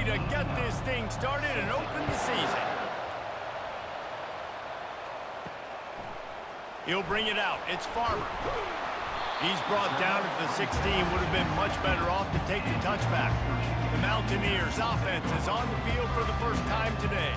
to get this thing started and open the season. He'll bring it out. It's Farmer. He's brought down at the 16. Would have been much better off to take the touchback. The Mountaineers offense is on the field for the first time today.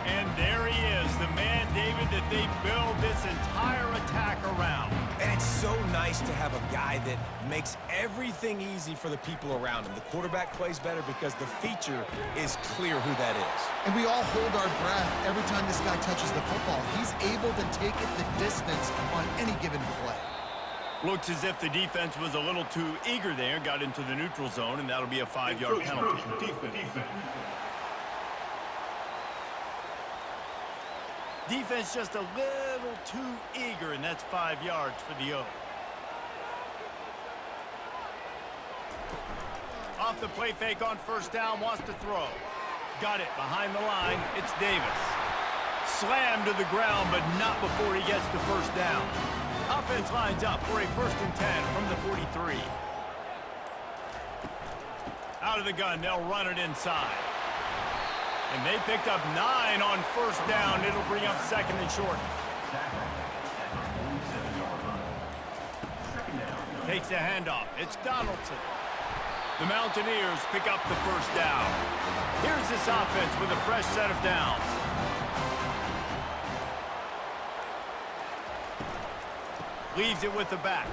And there he is, the man, David, that they build this entire attack around. And it's so nice to have a guy that makes everything easy for the people around him. The quarterback plays better because the feature is clear who that is. And we all hold our breath every time this guy touches the football. He's able to take it the distance on any given play. Looks as if the defense was a little too eager there, got into the neutral zone, and that'll be a 5-yard penalty. Defense just a little too eager, and that's 5 yards for the O. Off the play fake on first down, wants to throw. Got it behind the line, it's Davis. Slammed to the ground, but not before he gets the first down. Offense lines up for a 1st and 10 from the 43. Out of the gun, they'll run it inside. And they picked up 9 on first down. It'll bring up 2nd and short. Takes the handoff. It's Donaldson. The Mountaineers pick up the first down. Here's this offense with a fresh set of downs. Leaves it with the back.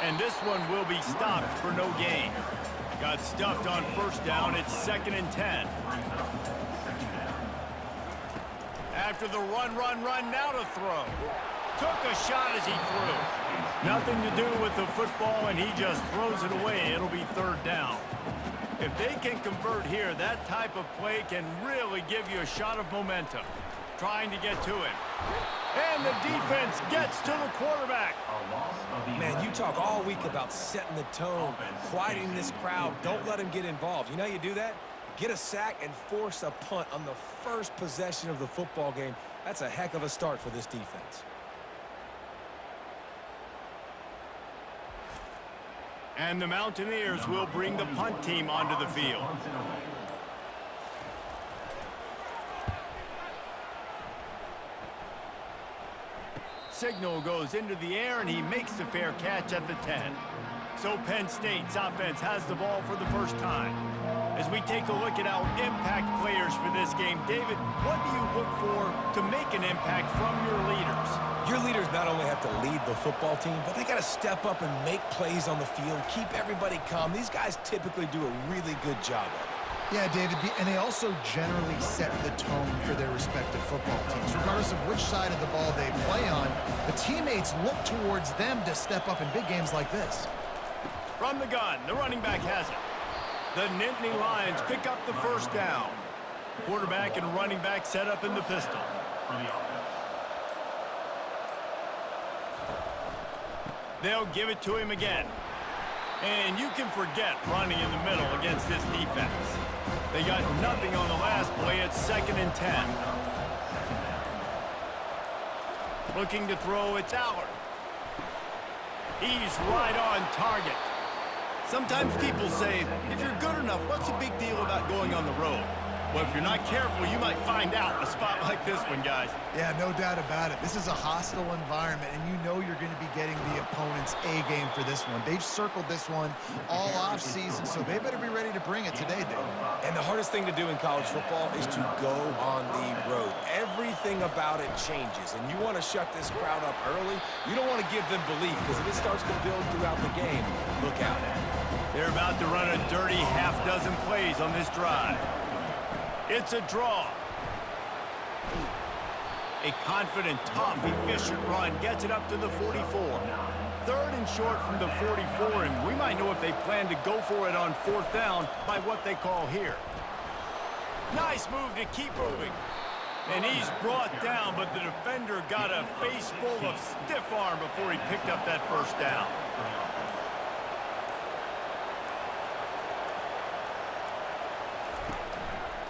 And this one will be stopped for no gain. Got stuffed on first down. It's 2nd and 10. After the run, now to throw. Took a shot as he threw. Nothing to do with the football, and he just throws it away. It'll be 3rd down. If they can convert here, that type of play can really give you a shot of momentum. Trying to get to him. And the defense gets to the quarterback. Man, you talk all week about setting the tone, quieting this crowd. Don't let him get involved. You know how you do that? Get a sack and force a punt on the first possession of the football game. That's a heck of a start for this defense. And the Mountaineers will bring the punt team onto the field. Signal goes into the air, and he makes the fair catch at the 10. So Penn State's offense has the ball for the first time. As we take a look at our impact players for this game, David, what do you look for to make an impact from your leaders? Your leaders not only have to lead the football team, but they got to step up and make plays on the field, keep everybody calm. These guys typically do a really good job of it. Yeah, David, and they also generally set the tone for their respective football teams. Regardless of which side of the ball they play on, the teammates look towards them to step up in big games like this. From the gun, the running back has it. The Nittany Lions pick up the first down. Quarterback and running back set up in the pistol. They'll give it to him again. And you can forget running in the middle against this defense. They got nothing on the last play. It's 2nd and 10. Looking to throw, it's Allard. He's right on target. Sometimes people say, if you're good enough, what's the big deal about going on the road? Well, if you're not careful, you might find out in a spot like this one, guys. Yeah, no doubt about it. This is a hostile environment, and you know you're going to be getting the opponent's A game for this one. They've circled this one all offseason, so they better be ready to bring it today, Dave. And the hardest thing to do in college football is to go on the road. Everything about it changes, and you want to shut this crowd up early. You don't want to give them belief, because if it starts to build throughout the game, look out. They're about to run a dirty half-dozen plays on this drive. It's a draw. A confident, tough, efficient run gets it up to the 44. 3rd and short from the 44, and we might know if they plan to go for it on 4th down by what they call here. Nice move to keep moving. And he's brought down, but the defender got a face full of stiff arm before he picked up that first down.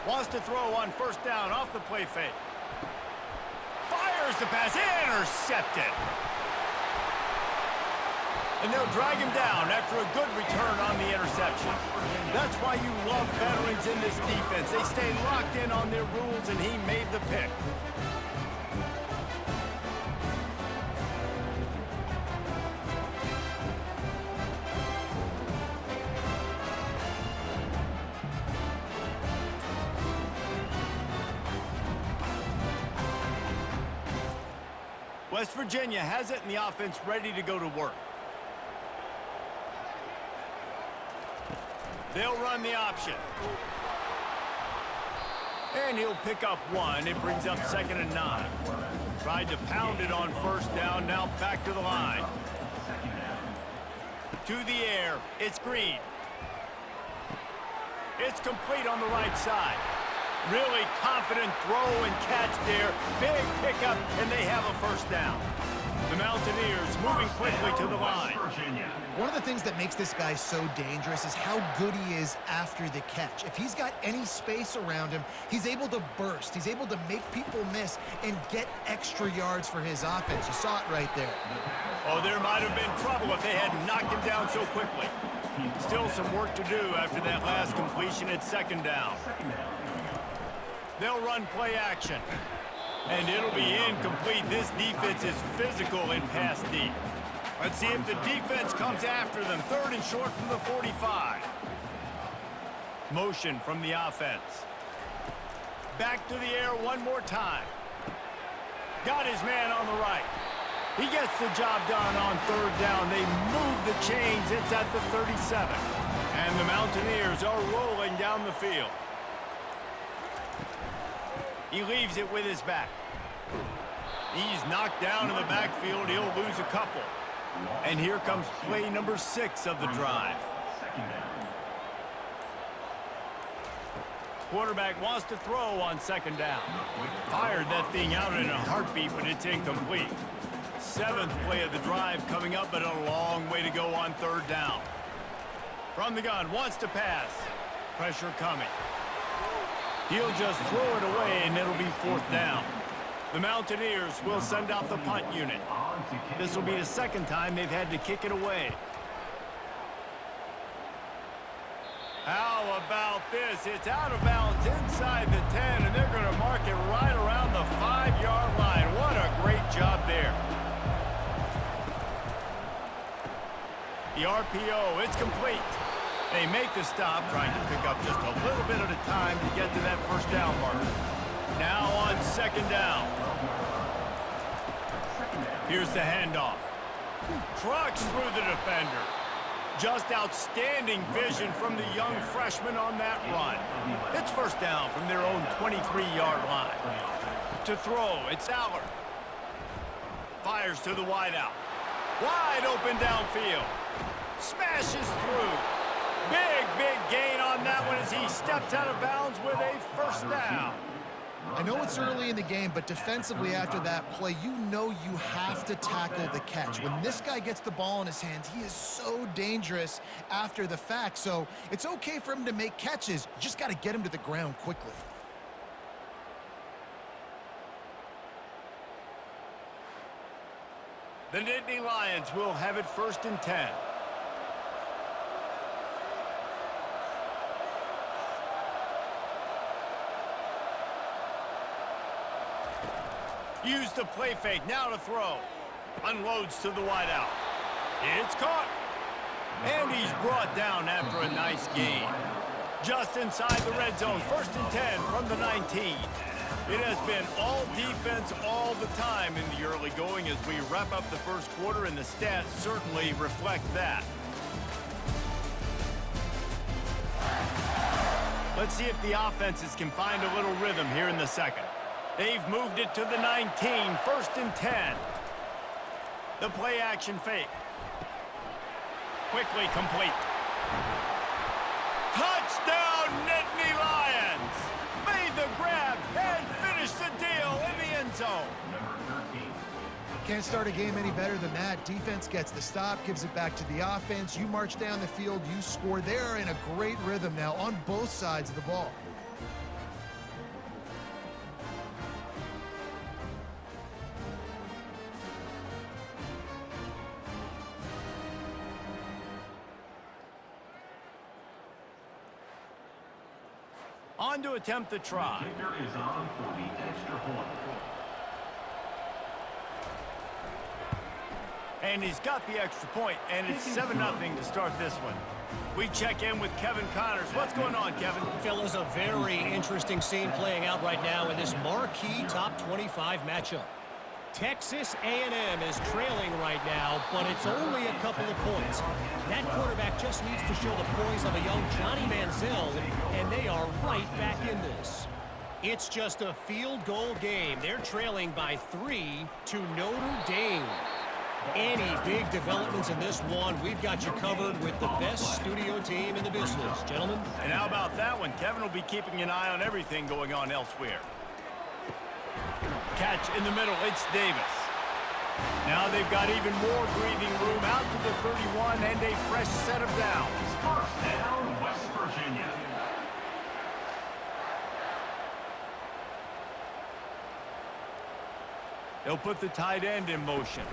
Wants to throw on first down off the play fake. Fires the pass, intercepted. And they'll drag him down after a good return on the interception. That's why you love veterans in this defense. They stay locked in on their rules, and he made the pick. West Virginia has it, and the offense ready to go to work. They'll run the option. And he'll pick up one. It brings up 2nd and 9. Tried to pound it on 1st down. Now back to the line. To the air. It's Green. It's complete on the right side. Really confident throw and catch there. Big pickup, and they have a 1st down. The Mountaineers moving quickly to the line. One of the things that makes this guy so dangerous is how good he is after the catch. If he's got any space around him, he's able to burst. He's able to make people miss and get extra yards for his offense. You saw it right there. Oh, there might have been trouble if they had knocked him down so quickly. Still some work to do after that last completion at 2nd down. They'll run play action. And it'll be incomplete. This defense is physical in pass deep. Let's see if the defense comes after them. 3rd and short from the 45. Motion from the offense. Back to the air one more time. Got his man on the right. He gets the job done on 3rd down. They move the chains. It's at the 37. And the Mountaineers are rolling down the field. He leaves it with his back. He's knocked down in the backfield. He'll lose a couple. And here comes play number 6 of the drive. Quarterback wants to throw on 2nd down. Fired that thing out in a heartbeat, but it's incomplete. 7th play of the drive coming up, but a long way to go on 3rd down. From the gun, wants to pass. Pressure coming. He'll just throw it away, and it'll be 4th down. The Mountaineers will send out the punt unit. This will be the 2nd time they've had to kick it away. How about this? It's out of bounds inside the 10, and they're going to mark it right around the 5-yard line. What a great job there. The RPO, it's complete. They make the stop, trying to pick up just a little bit at a time to get to that 1st down marker. Now on 2nd down. Here's the handoff. Trucks through the defender. Just outstanding vision from the young freshman on that run. It's 1st down from their own 23-yard line. To throw, it's Aller. Fires to the wideout. Wide open downfield. Smashes through. Big gain on that one as he steps out of bounds with a 1st down. I know it's early in the game, but defensively after that play, you know you have to tackle the catch. When this guy gets the ball in his hands, he is so dangerous after the fact. So it's okay for him to make catches. You just got to get him to the ground quickly. The Nittany Lions will have it 1st and 10. Use the play fake, now to throw. Unloads to the wideout. It's caught. And he's brought down after a nice gain. Just inside the red zone, 1st and 10 from the 19. It has been all defense all the time in the early going as we wrap up the 1st quarter, and the stats certainly reflect that. Let's see if the offenses can find a little rhythm here in the 2nd. They've moved it to the 19, 1st and 10. The play action fake. Quickly complete. Touchdown, Nittany Lions! Made the grab and finished the deal in the end zone. Can't start a game any better than that. Defense gets the stop, gives it back to the offense. You march down the field, you score. They're in a great rhythm now on both sides of the ball. On to attempt the try. The kicker is on for the extra point. And he's got the extra point, and it's 7-0 to start this one. We check in with Kevin Connors. What's going on, Kevin? Fellas, a very interesting scene playing out right now in this marquee top 25 matchup. Texas A&M is trailing right now, but it's only a couple of points. That quarterback just needs to show the poise of a young Johnny Manziel, and they are right back in this. It's just a field goal game. They're trailing by 3 to Notre Dame. Any big developments in this one, we've got you covered with the best studio team in the business, gentlemen. And how about that one? Kevin will be keeping an eye on everything going on elsewhere. Catch in the middle, it's Davis. Now they've got even more breathing room out to the 31 and a fresh set of downs. First down, West Virginia. They'll put the tight end in motion.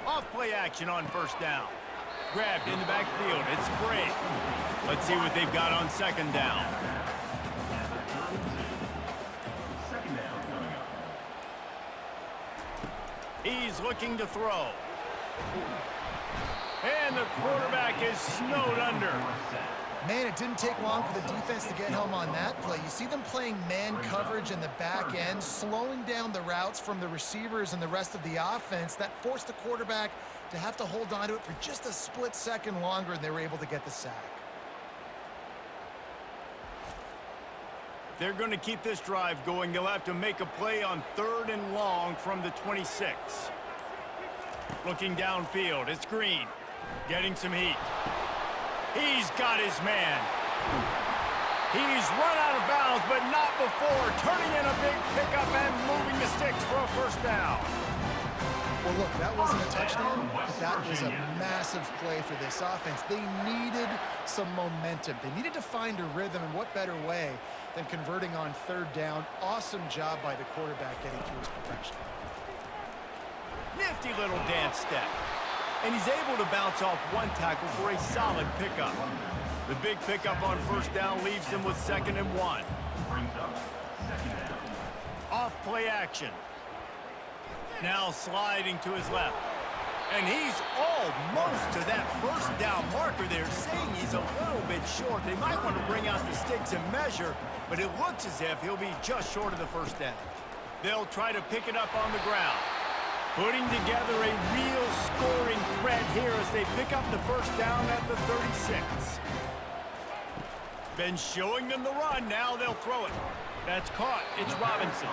Off-play action on first down. Grabbed in the backfield. It's Bray. Let's see what they've got on second down. Second down coming up. He's looking to throw. And the quarterback is snowed under. Man, it didn't take long for the defense to get home on that play. You see them playing man coverage in the back end, slowing down the routes from the receivers and the rest of the offense. That forced the quarterback to have to hold on to it for just a split second longer, and they were able to get the sack. They're going to keep this drive going. They'll have to make a play on 3rd and long from the 26. Looking downfield, it's Green. Getting some heat. He's got his man. He's run out of bounds, but not before turning in a big pickup and moving the sticks for a first down. Well, look, that wasn't a touchdown, but that was a massive play for this offense. They needed some momentum. They needed to find a rhythm, and what better way than converting on 3rd down. Awesome job by the quarterback getting to his progression. Nifty little dance step. And he's able to bounce off one tackle for a solid pickup. The big pickup on first down leaves them with 2nd and 1. Brings up second down. Off play action. Now sliding to his left. And he's almost to that first down marker there, saying he's a little bit short. They might want to bring out the sticks and measure, but it looks as if he'll be just short of the first down. They'll try to pick it up on the ground. Putting together a real scoring threat here as they pick up the first down at the 36. Been showing them the run. Now they'll throw it. That's caught. It's Robinson.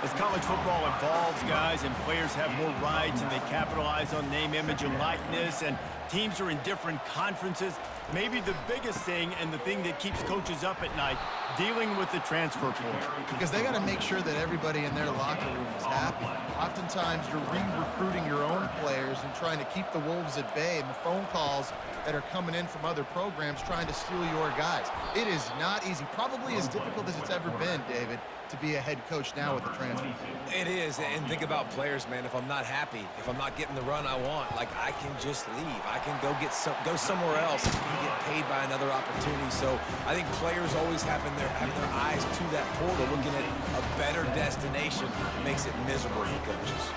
As college football evolves, guys, and players have more rights and they capitalize on name, image, and likeness, and teams are in different conferences, maybe the biggest thing and the thing that keeps coaches up at night, dealing with the transfer portal. Because they got to make sure that everybody in their locker room is happy. Oftentimes, you're re-recruiting your own players and trying to keep the Wolves at bay, and the phone calls that are coming in from other programs trying to steal your guys. It is not easy. Probably as difficult as it's ever been, David, to be a head coach now with the transfer. It is, and think about players, man. If I'm not happy, if I'm not getting the run I want, like, I can just leave. I can go somewhere else and get paid by another opportunity. So I think players always having their eyes to that portal, looking at a better destination, makes it miserable for coaches.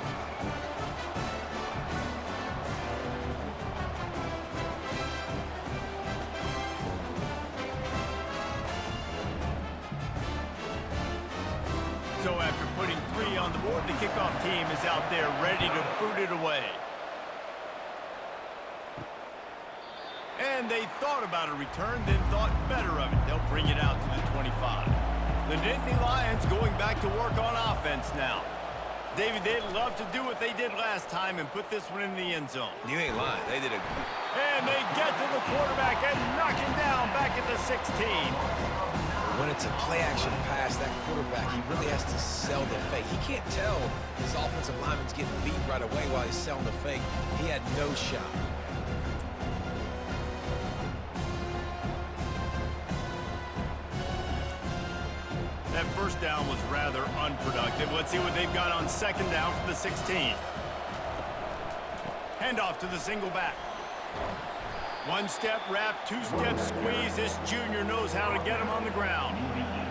So after putting 3 on the board, the kickoff team is out there ready to boot it away. And they thought about a return, then thought better of it. They'll bring it out to the 25. The Nittany Lions going back to work on offense now. David, they'd love to do what they did last time and put this one in the end zone. You ain't lying. They did a... And they get to the quarterback and knock him down back at the 16. When it's a play-action pass, that quarterback, he really has to sell the fake. He can't tell his offensive lineman's getting beat right away while he's selling the fake. He had no shot. That first down was rather unproductive. Let's see what they've got on second down from the 16. Handoff to the single back. One-step wrap, two-step squeeze. This junior knows how to get him on the ground.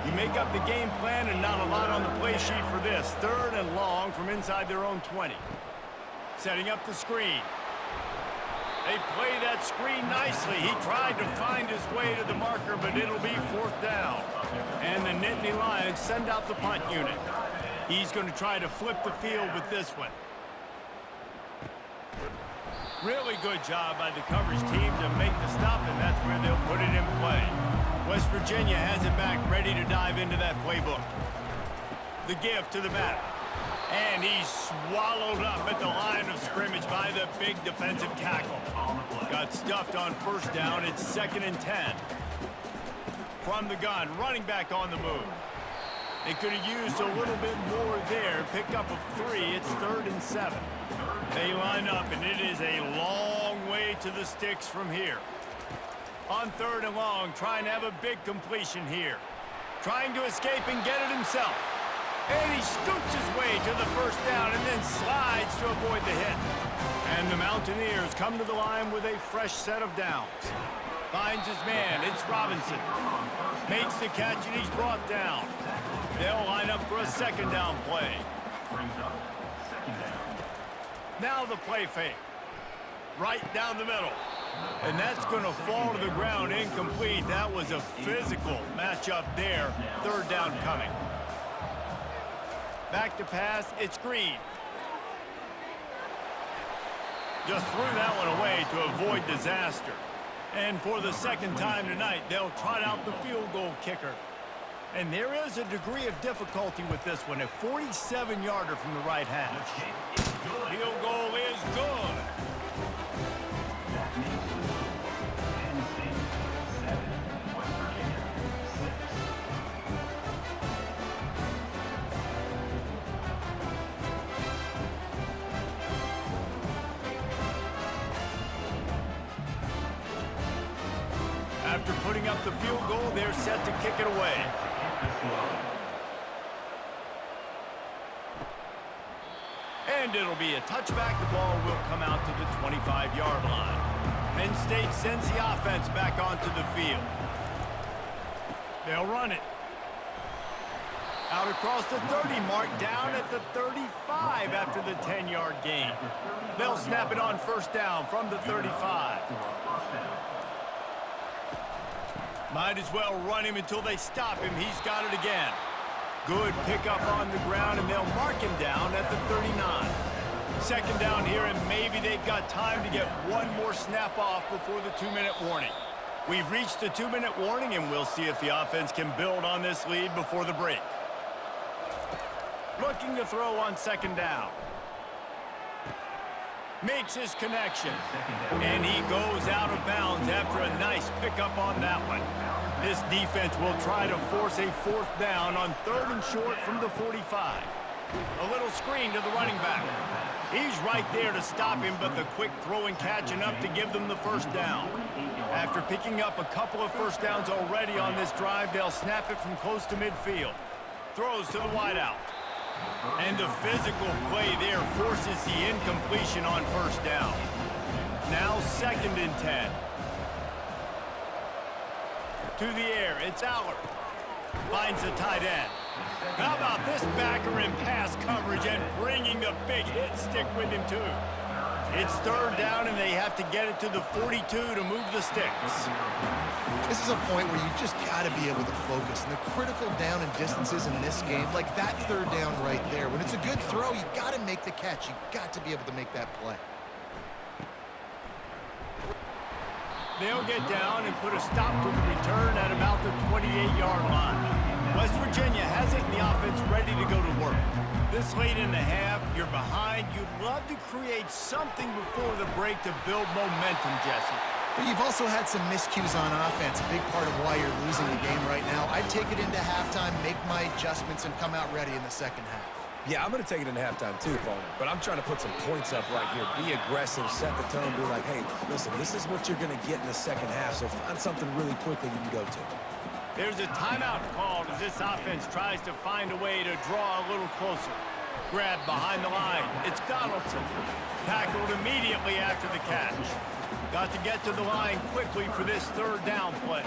You make up the game plan and not a lot on the play sheet for this. 3rd and long from inside their own 20. Setting up the screen. They play that screen nicely. He tried to find his way to the marker, but it'll be 4th down. And the Nittany Lions send out the punt unit. He's going to try to flip the field with this one. Really good job by the coverage team to make the stop, and that's where they'll put it in play. West Virginia has it back, ready to dive into that playbook. The give to the back. And he's swallowed up at the line of scrimmage by the big defensive tackle. Got stuffed on 1st down. It's 2nd and 10. From the gun, running back on the move. They could have used a little bit more there. Pick up a 3. It's 3rd and 7. They line up, and it is a long way to the sticks from here. On 3rd and long, trying to have a big completion here. Trying to escape and get it himself. And he scoots his way to the 1st down and then slides to avoid the hit. And the Mountaineers come to the line with a fresh set of downs. Finds his man. It's Robinson. Makes the catch, and he's brought down. They'll line up for a 2nd down play. Brings up 2nd down. Now the play fake. Right down the middle. And that's going to fall to the ground incomplete. That was a physical matchup there. 3rd down coming. Back to pass. It's Green. Just threw that one away to avoid disaster. And for the 2nd time tonight, they'll trot out the field goal kicker. And there is a degree of difficulty with this one. A 47-yarder from the right hash. Field goal is good. That makes it Penn State 7, West Virginia 6. After putting up the field goal, they're set to kick it away. And it'll be a touchback. The ball will come out to the 25-yard line. Penn State sends the offense back onto the field. They'll run it. Out across the 30 mark, down at the 35 after the 10-yard gain. They'll snap it on 1st down from the 35. Might as well run him until they stop him. He's got it again. Good pickup on the ground, and they'll mark him down at the 39. 2nd down here, and maybe they've got time to get one more snap off before the 2-minute warning. We've reached the 2-minute warning, and we'll see if the offense can build on this lead before the break. Looking to throw on 2nd down. Makes his connection. And he goes out of bounds after a nice pickup on that one. This defense will try to force a 4th down on 3rd and short from the 45. A little screen to the running back. He's right there to stop him, but the quick throw and catch enough to give them the 1st down. After picking up a couple of 1st downs already on this drive, they'll snap it from close to midfield. Throws to the wideout. And the physical play there forces the incompletion on 1st down. Now 2nd and 10. To the air, it's Allard. Finds the tight end. How about this backer in pass coverage and bringing the big hit stick with him too. It's 3rd down, and they have to get it to the 42 to move the sticks. This is a point where you just got to be able to focus. And the critical down and distances in this game, like that 3rd down right there. When it's a good throw, you got to make the catch. You got to be able to make that play. They'll get down and put a stop to the return at about the 28-yard line. West Virginia has it in the offense ready to go to work. This late in the half, you're behind. You'd love to create something before the break to build momentum, Jesse. But you've also had some miscues on offense, a big part of why you're losing the game right now. I'd take it into halftime, make my adjustments, and come out ready in the 2nd half. Yeah, I'm going to take it into halftime too, Paul. But I'm trying to put some points up right here. Be aggressive, set the tone, be like, hey, listen, this is what you're going to get in the 2nd half, so find something really quick that you can go to. There's a timeout called as this offense tries to find a way to draw a little closer. Grab behind the line. It's Donaldson. Tackled immediately after the catch. Got to get to the line quickly for this third down play.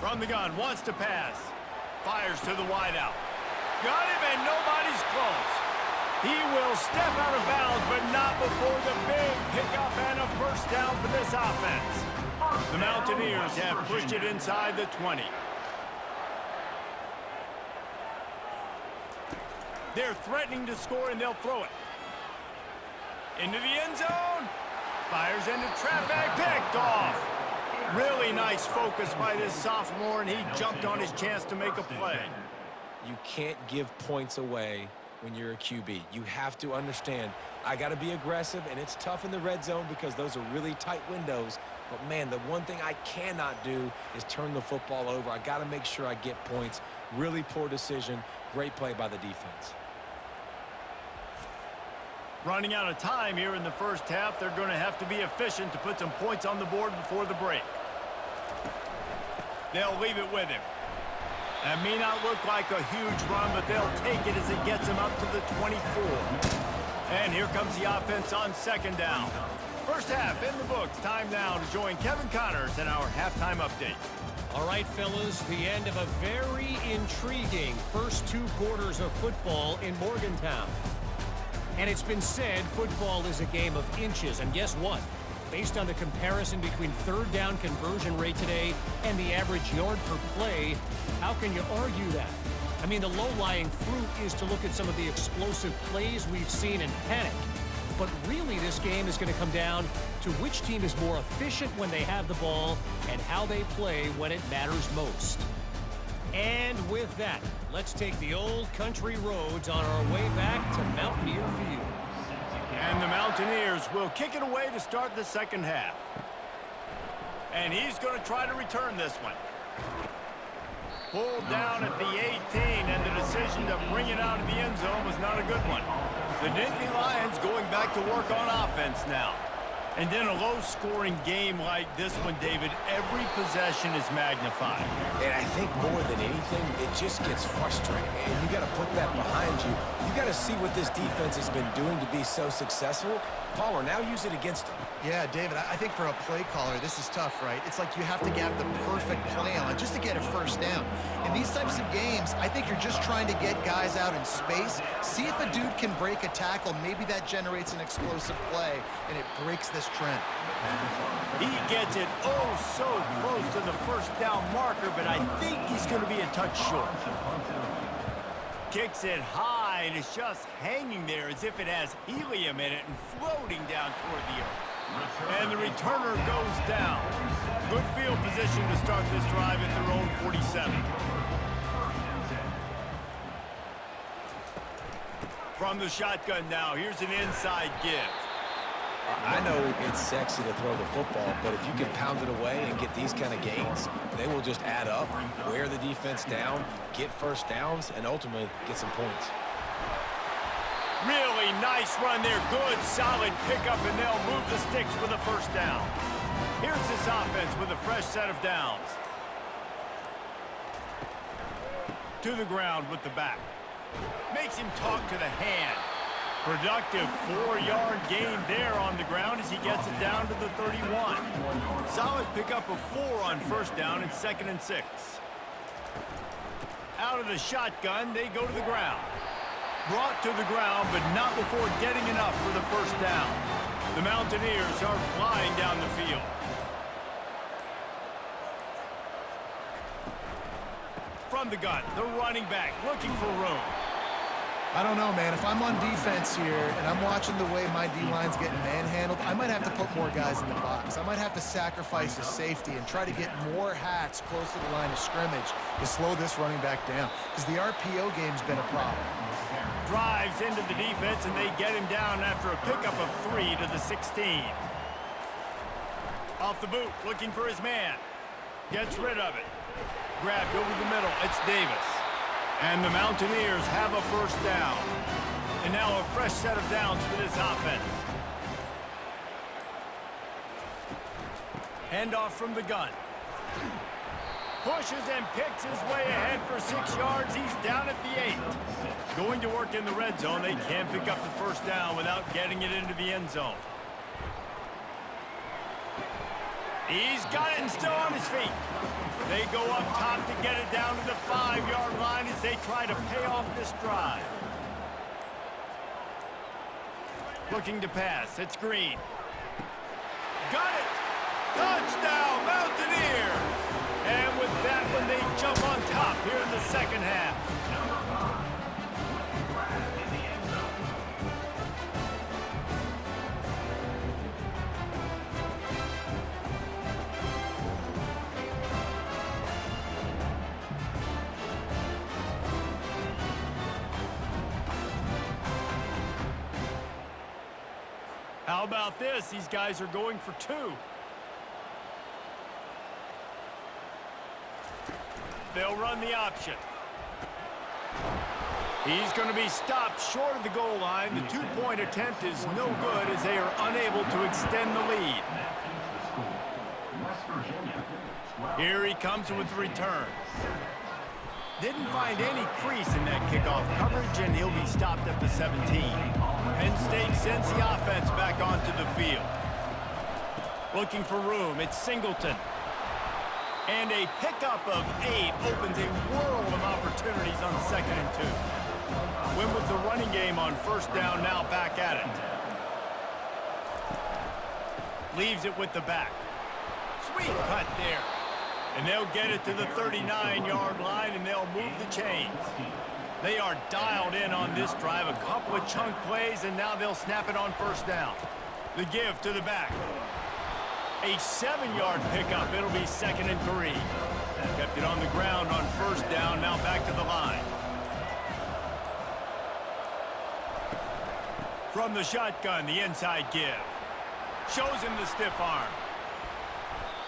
From the gun, wants to pass. Fires to the wideout. Got him, and nobody's close. He will step out of bounds, but not before the big pickup and a first down for this offense. The Mountaineers have pushed it inside the 20. They're threatening to score, and they'll throw it. Into the end zone. Fires into traffic. Picked off. Really nice focus by this sophomore, and he jumped on his chance to make a play. You can't give points away when you're a QB. You have to understand, I got to be aggressive, and it's tough in the red zone because those are really tight windows. But, man, the one thing I cannot do is turn the football over. I got to make sure I get points. Really poor decision. Great play by the defense. Running out of time here in the first half. They're going to have to be efficient to put some points on the board before the break. They'll leave it with him. That may not look like a huge run, but they'll take it as it gets him up to the 24. And here comes the offense on second down. First half in the books. Time now to join Kevin Connors in our halftime update. All right, fellas, the end of a very intriguing first 2 quarters of football in Morgantown. And it's been said football is a game of inches. And guess what? Based on the comparison between third down conversion rate today and the average yard per play, how can you argue that? I mean, the low-lying fruit is to look at some of the explosive plays we've seen in panic. But really, this game is going to come down to which team is more efficient when they have the ball and how they play when it matters most. And with that, let's take the old country roads on our way back to Mountaineer Field. And the Mountaineers will kick it away to start the second half. And he's going to try to return this one. Pulled down at the 18, and the decision to bring it out of the end zone was not a good one. The Nittany Lions going back to work on offense now. And in a low-scoring game like this one, David, every possession is magnified. And I think more than anything, it just gets frustrating. And you got to put that behind you. You got to see what this defense has been doing to be so successful. Caller, now use it against them. Yeah, David, I think for a play caller, this is tough, right? It's like you have to get the perfect play on just to get a first down. In these types of games, I think you're just trying to get guys out in space, see if a dude can break a tackle. Maybe that generates an explosive play, and it breaks this trend. He gets it so close to the first down marker, but I think he's going to be a touch short. Kicks it high, and it's just hanging there as if it has helium in it and floating down toward the earth. And the returner goes down. Good field position to start this drive at their own 47. From the shotgun now, here's an inside give. I know it's sexy to throw the football, but if you can pound it away and get these kind of gains, they will just add up, wear the defense down, get first downs, and ultimately get some points. Really nice run there. Good, solid pickup, and they'll move the sticks with a first down. Here's this offense with a fresh set of downs. To the ground with the back. Makes him talk to the hand. Productive 4-yard gain there on the ground as he gets it down to the 31. Solid pickup of 4 on first down and 2nd and 6. Out of the shotgun, they go to the ground. Brought to the ground, but not before getting enough for the first down. The Mountaineers are flying down the field. From the gun, the running back looking for room. I don't know, man. If I'm on defense here and I'm watching the way my D-line's getting manhandled, I might have to put more guys in the box. I might have to sacrifice the safety and try to get more hats close to the line of scrimmage to slow this running back down, because the RPO game's been a problem. Drives into the defense, and they get him down after a pickup of 3 to the 16. Off the boot, looking for his man. Gets rid of it. Grabbed over the middle. It's Davis. And the Mountaineers have a first down. And now a fresh set of downs for this offense. Handoff from the gun. Pushes and picks his way ahead for 6 yards. He's down at the 8. Going to work in the red zone. They can't pick up the first down without getting it into the end zone. He's got it and still on his feet. They go up top to get it down to the 5-yard line as they try to pay off this drive. Looking to pass. It's Green. Got it! Touchdown, Mountaineers! And with that one, they jump on top here in the second half. How about this? These guys are going for 2. They'll run the option. He's going to be stopped short of the goal line. The 2-point attempt is no good as they are unable to extend the lead. Here he comes with the return. Didn't find any crease in that kickoff coverage, and he'll be stopped at the 17. Penn State sends the offense back onto the field. Looking for room. It's Singleton. And a pickup of 8 opens a world of opportunities on 2nd and 2. Win with the running game on first down, now back at it. Leaves it with the back. Sweet cut there. And they'll get it to the 39-yard line, and they'll move the chains. They are dialed in on this drive. A couple of chunk plays, and now they'll snap it on first down. The give to the back. A 7-yard pickup. It'll be 2nd and 3. Kept it on the ground on first down. Now back to the line. From the shotgun, the inside give. Shows him the stiff arm.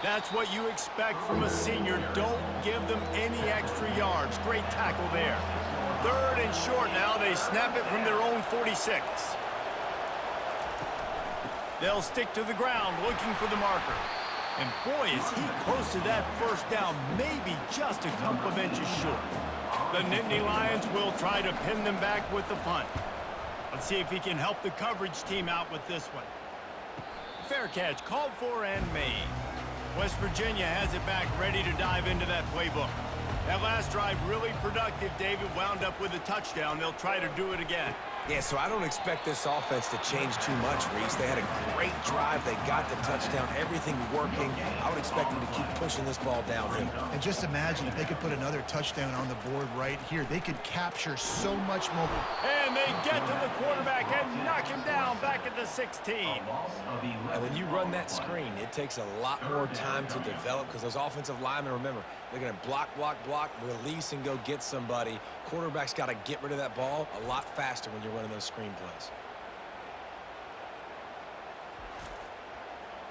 That's what you expect from a senior. Don't give them any extra yards. Great tackle there. 3rd and short now. They snap it from their own 46. They'll stick to the ground looking for the marker. And boy, is he close to that first down, maybe just a couple of inches short. The Nittany Lions will try to pin them back with the punt. Let's see if he can help the coverage team out with this one. Fair catch called for and made. West Virginia has it back, ready to dive into that playbook. That last drive really productive. David wound up with a touchdown. They'll try to do it again. Yeah, so I don't expect this offense to change too much, Reese. They had a great drive. They got the touchdown. Everything working. I would expect them to keep pushing this ball downhill. And just imagine if they could put another touchdown on the board right here. They could capture so much more. And they get to the quarterback and knock him down back at the 16. And when you run that screen, it takes a lot more time to develop because those offensive linemen, remember, they're going to block, release, and go get somebody. Quarterback's got to get rid of that ball a lot faster when you're running those screen plays.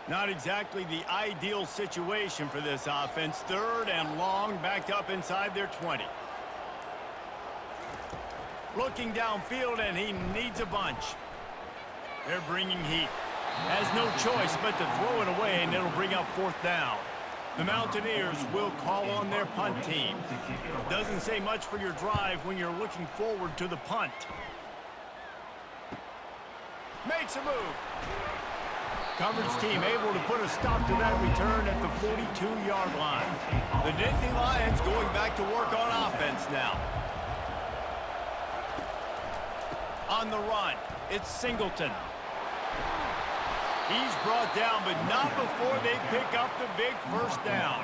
Not exactly the ideal situation for this offense. 3rd and long, backed up inside their 20. Looking downfield, and he needs a bunch. They're bringing heat. Has no choice but to throw it away, and it'll bring up 4th down. The Mountaineers will call on their punt team. Doesn't say much for your drive when you're looking forward to the punt. Makes a move. Coverage team able to put a stop to that return at the 42-yard line. The Nittany Lions going back to work on offense now. On the run, it's Singleton. He's brought down, but not before they pick up the big first down.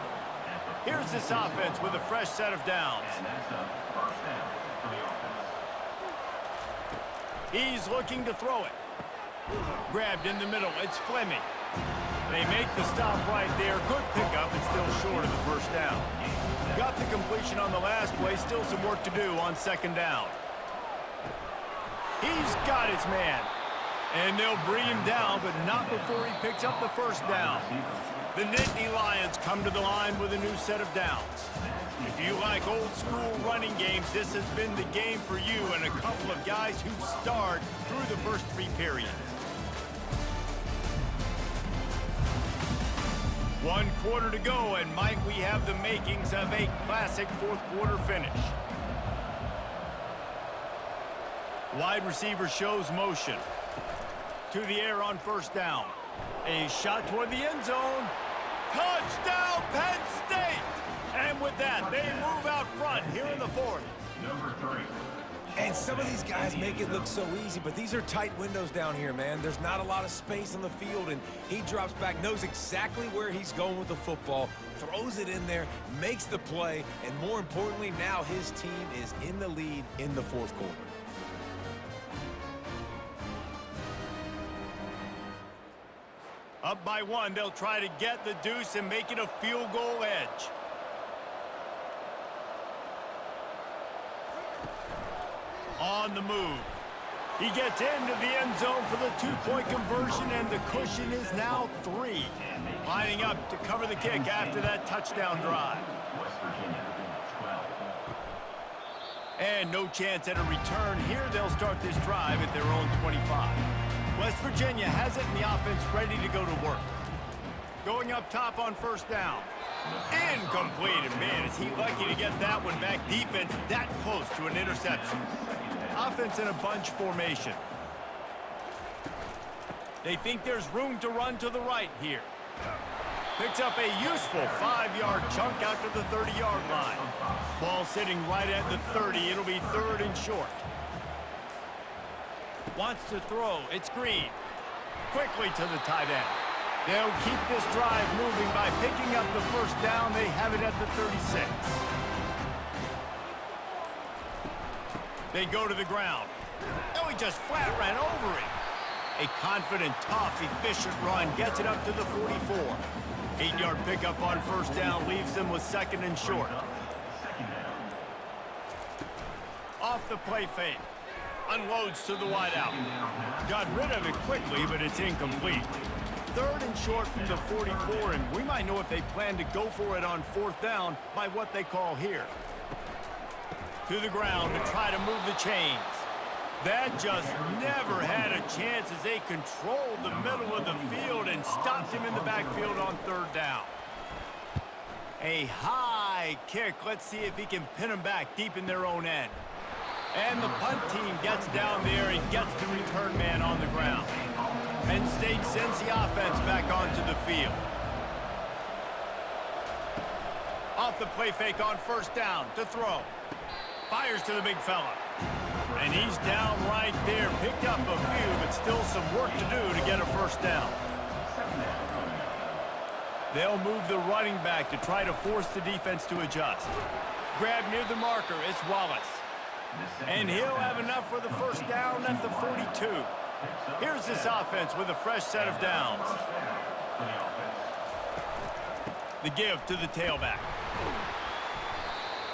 Here's this offense with a fresh set of downs. He's looking to throw it. Grabbed in the middle. It's Fleming. They make the stop right there. Good pickup, but still short of the first down. Got the completion on the last play. Still some work to do on 2nd down. He's got his man. And they'll bring him down, but not before he picks up the first down. The Nittany Lions come to the line with a new set of downs. If you like old school running games, this has been the game for you and a couple of guys who starred through the first 3 periods. 1 quarter to go, and might we have the makings of a classic fourth quarter finish. Wide receiver shows motion. To the air on first down. A shot toward the end zone. Touchdown, Penn State! And with that, they move out front here in the fourth. Number 3. And some of these guys make it look so easy, but these are tight windows down here, man. There's not a lot of space on the field, and he drops back, knows exactly where he's going with the football, throws it in there, makes the play, and more importantly, now his team is in the lead in the fourth quarter. Up by 1, they'll try to get the deuce and make it a field goal edge. On the move. He gets into the end zone for the 2-point conversion, and the cushion is now 3. Lining up to cover the kick after that touchdown drive. West Virginia, 12. And no chance at a return. Here they'll start this drive at their own 25. West Virginia has it, and the offense ready to go to work. Going up top on first down. Incomplete, and man, is he lucky to get that one back. Defense that close to an interception. Offense in a bunch formation. They think there's room to run to the right here. Picks up a useful 5-yard chunk out to the 30-yard line. Ball sitting right at the 30. It'll be 3rd and short. Wants to throw. It's Green. Quickly to the tight end. They'll keep this drive moving by picking up the first down. They have it at the 36. They go to the ground. Oh, he just flat ran over it. A confident, tough, efficient run gets it up to the 44. 8-yard pickup on first down leaves them with 2nd and short. Off the play fake. Unloads to the wideout. Got rid of it quickly, but it's incomplete. 3rd and short from the 44, and we might know if they plan to go for it on 4th down by what they call here. To the ground to try to move the chains. That just never had a chance as they controlled the middle of the field and stopped him in the backfield on 3rd down. A high kick. Let's see if he can pin him back deep in their own end. And the punt team gets down there and gets the return man on the ground. Penn State sends the offense back onto the field. Off the play fake on first down to throw. Fires to the big fella. And he's down right there. Picked up a few, but still some work to do to get a first down. They'll move the running back to try to force the defense to adjust. Grab near the marker. It's Wallace. And he'll have enough for the first down at the 42. Here's this offense with a fresh set of downs. The give to the tailback.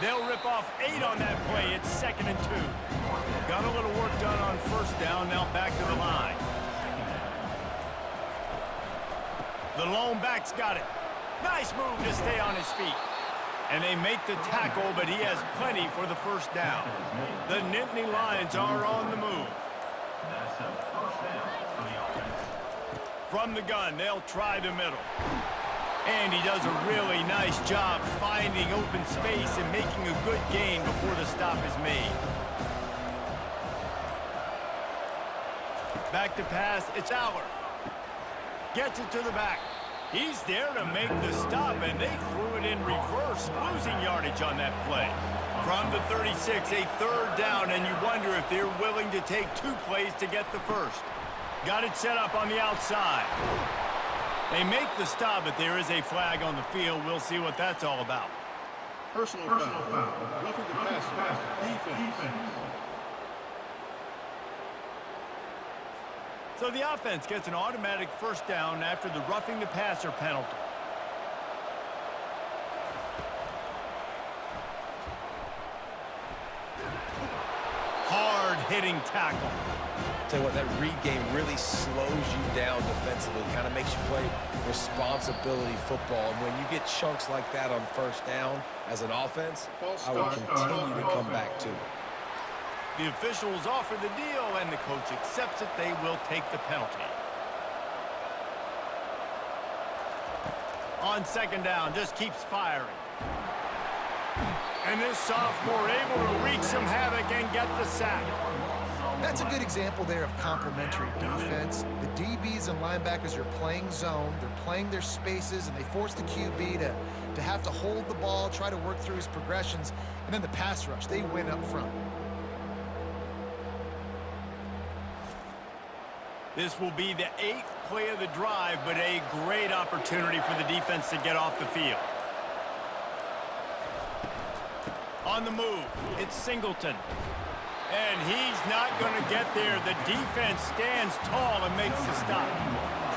They'll rip off 8 on that play. It's 2nd and 2. Got a little work done on first down. Now back to the line. The lone back's got it. Nice move to stay on his feet. And they make the tackle, but he has plenty for the first down. The Nittany Lions are on the move. From the gun, they'll try the middle. And he does a really nice job finding open space and making a good gain before the stop is made. Back to pass, it's Aller. Gets it to the back. He's there to make the stop, and they threw it in reverse, losing yardage on that play. From the 36, a 3rd down, and you wonder if they're willing to take 2 plays to get the first. Got it set up on the outside. They make the stop, but there is a flag on the field. We'll see what that's all about. Personal foul. Roughing the passer. Defense. So the offense gets an automatic first down after the roughing the passer penalty. Hard-hitting tackle. Tell you what, that read game really slows you down defensively, kind of makes you play responsibility football. And when you get chunks like that on first down as an offense, I would continue to come back to it. The officials offer the deal, and the coach accepts it. They will take the penalty. On second down, just keeps firing. And this sophomore able to wreak some havoc and get the sack. That's a good example there of complementary defense. The DBs and linebackers are playing zone, they're playing their spaces, and they force the QB to have to hold the ball, try to work through his progressions, and then the pass rush, they win up front. This will be the 8th play of the drive, but a great opportunity for the defense to get off the field. On the move, it's Singleton. And he's not going to get there. The defense stands tall and makes the stop.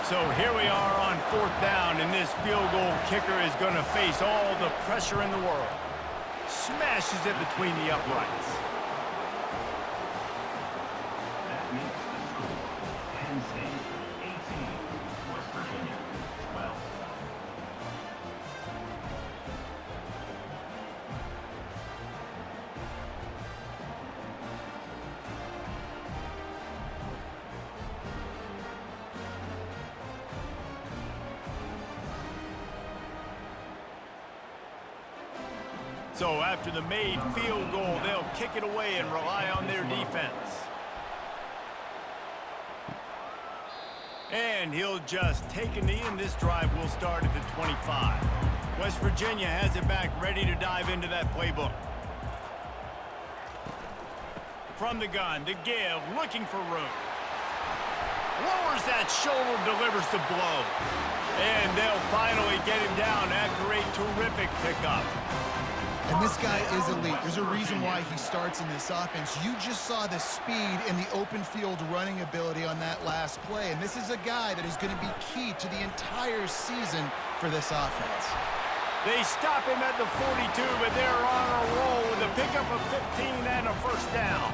So here we are on 4th down, and this field goal kicker is going to face all the pressure in the world. Smashes it between the uprights. That makes the score Penn State 18, West Virginia 12. So after the made field goal, they'll kick it away and rely on their defense. And he'll just take a knee, and this drive will start at the 25. West Virginia has it back, ready to dive into that playbook. From the gun, the give, looking for room. Lowers that shoulder, delivers the blow. And they'll finally get him down after a terrific pickup. And this guy is elite. There's a reason why he starts in this offense. You just saw the speed and the open field running ability on that last play. And this is a guy that is going to be key to the entire season for this offense. They stop him at the 42, but they're on a roll with a pickup of 15 and a first down.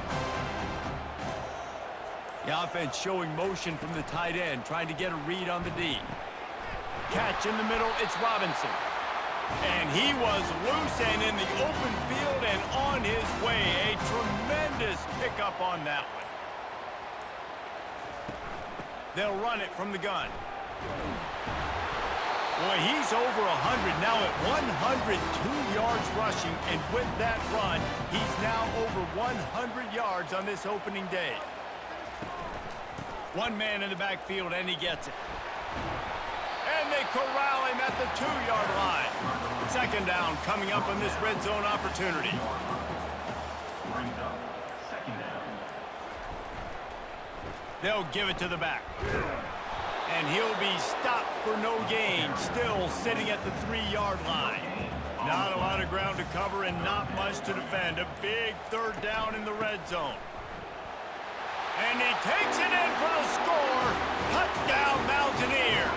The offense showing motion from the tight end, trying to get a read on the D. Catch in the middle, it's Robinson. And he was loose and in the open field and on his way. A tremendous pickup on that one. They'll run it from the gun. Boy, he's over 100 now at 102 yards rushing. And with that run, he's now over 100 yards on this opening day. One man in the backfield, and he gets it. And they corral him at the 2-yard line. Second down coming up on this red zone opportunity. Brings up second down. They'll give it to the back. And he'll be stopped for no gain, still sitting at the 3-yard line. Not a lot of ground to cover and not much to defend. A big third down in the red zone. And he takes it in for the score. Touchdown, Mountaineers.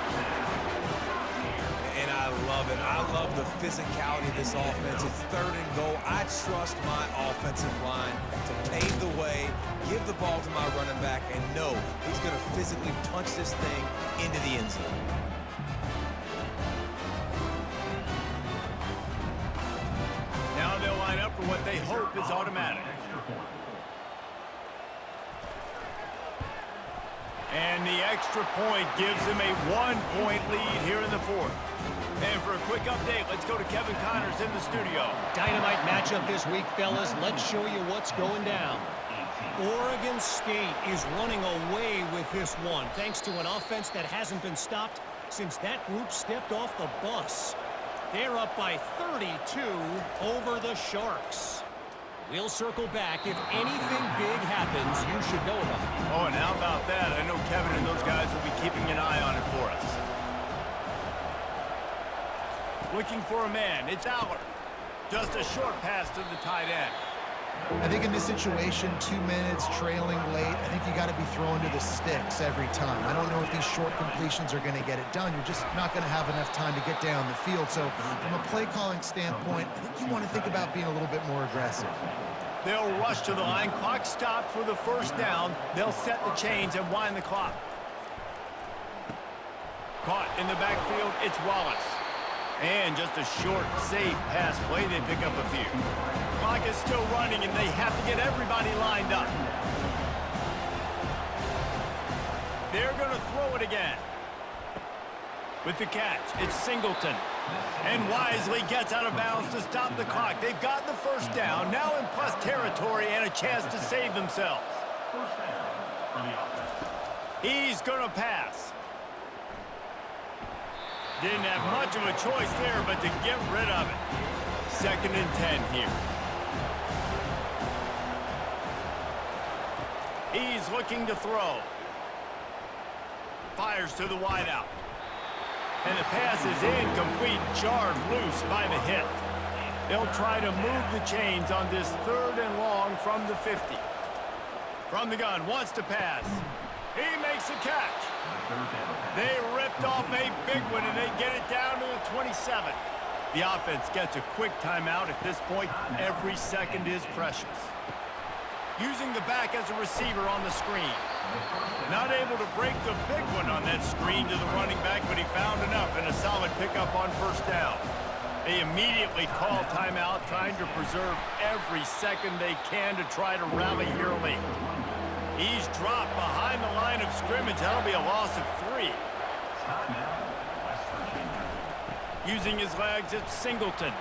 And I love it. I love the physicality of this offense. It's 3rd and goal. I trust my offensive line to pave the way, give the ball to my running back, and know he's going to physically punch this thing into the end zone. Now they'll line up for what they hope is automatic. And the extra point gives them a 1-point lead here in the 4th. And for a quick update, let's go to Kevin Connors in the studio. Dynamite matchup this week, fellas. Let's show you what's going down. Oregon State is running away with this one, thanks to an offense that hasn't been stopped since that group stepped off the bus. They're up by 32 over the Sharks. We'll circle back. If anything big happens, you should know about it. Oh, and how about that? I know Kevin and those guys will be keeping an eye on it for us. Looking for a man. It's Allard. Just a short pass to the tight end. I think in this situation, 2 minutes, trailing late, I think you got to be throwing to the sticks every time. I don't know if these short completions are going to get it done. You're just not going to have enough time to get down the field. So from a play calling standpoint, I think you want to think about being a little bit more aggressive. They'll rush to the line. Clock stopped for the first down. They'll set the chains and wind the clock. Caught in the backfield, it's Wallace. And just a short, safe pass play. They pick up a few. Clock is still running, and they have to get everybody lined up. They're going to throw it again. With the catch, it's Singleton. And wisely gets out of bounds to stop the clock. They've gotten the first down, now in plus territory and a chance to save themselves. First down for the offense. He's going to pass. Didn't have much of a choice there, but to get rid of it. 2nd and 10 here. He's looking to throw. Fires to the wideout. And the pass is incomplete, jarred loose by the hit. They'll try to move the chains on this 3rd and long from the 50. From the gun, wants to pass. He makes a catch. They ripped off a big one, and they get it down to the 27. The offense gets a quick timeout. At this point, every second is precious. Using the back as a receiver on the screen. Not able to break the big one on that screen to the running back, but he found enough and a solid pickup on 1st down. They immediately call timeout, trying to preserve every second they can to try to rally here late. He's dropped behind the line of scrimmage. That'll be a loss of 3. Using his legs, it's Singleton.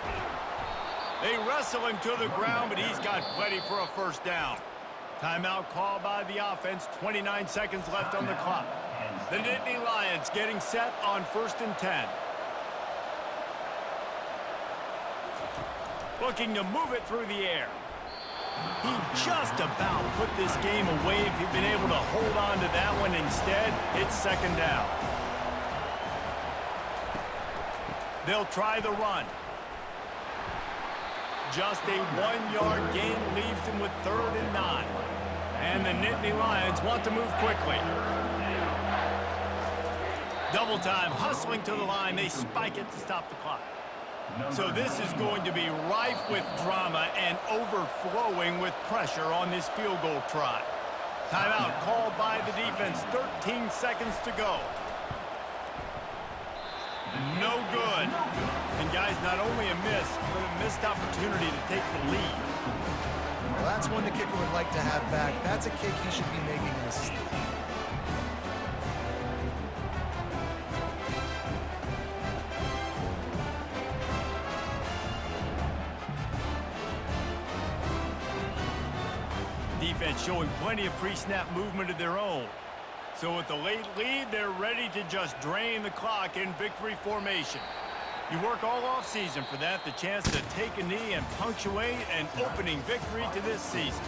They wrestle him to the ground, but he's got plenty for a 1st down. Timeout called by the offense. 29 seconds left on the clock. The Nittany Lions getting set on 1st and 10. Looking to move it through the air. He just about put this game away if he'd been able to hold on to that one. Instead, it's 2nd down. They'll try the run. Just a 1-yard gain leaves them with 3rd and 9. And the Nittany Lions want to move quickly. Double time, hustling to the line. They spike it to stop the clock. So this is going to be rife with drama and overflowing with pressure on this field goal try. Timeout called by the defense. 13 seconds to go. No good. And guys, not only a miss, but a missed opportunity to take the lead. Well, that's one the kicker would like to have back. That's a kick he should be making in his sleep. Defense showing plenty of pre-snap movement of their own. So with the late lead, they're ready to just drain the clock in victory formation. You work all offseason for that, the chance to take a knee and punctuate an opening victory to this season.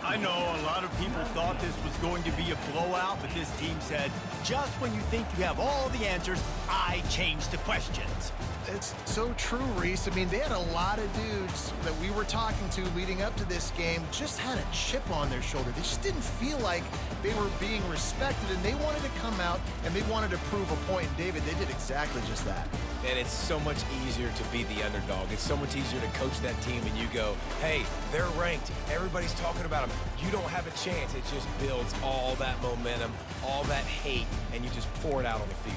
I know a lot of people thought this was going to be a blowout, but this team said, just when you think you have all the answers, I change the questions. It's so true, Reese. I mean, they had a lot of dudes that we were talking to leading up to this game just had a chip on their shoulder. They just didn't feel like they were being respected, and they wanted to come out and they wanted to prove a point. And David, they did exactly just that. And it's so much easier to be the underdog. It's so much easier to coach that team and you go, hey, they're ranked. Everybody's talking about them. You don't have a chance. It just builds all that momentum, all that hate, and you just pour it out on the field.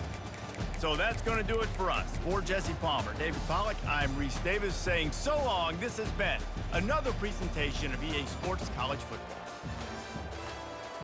So that's going to do it for us. For Jesse Palmer, David Pollack, I'm Reese Davis saying so long. This has been another presentation of EA Sports College Football.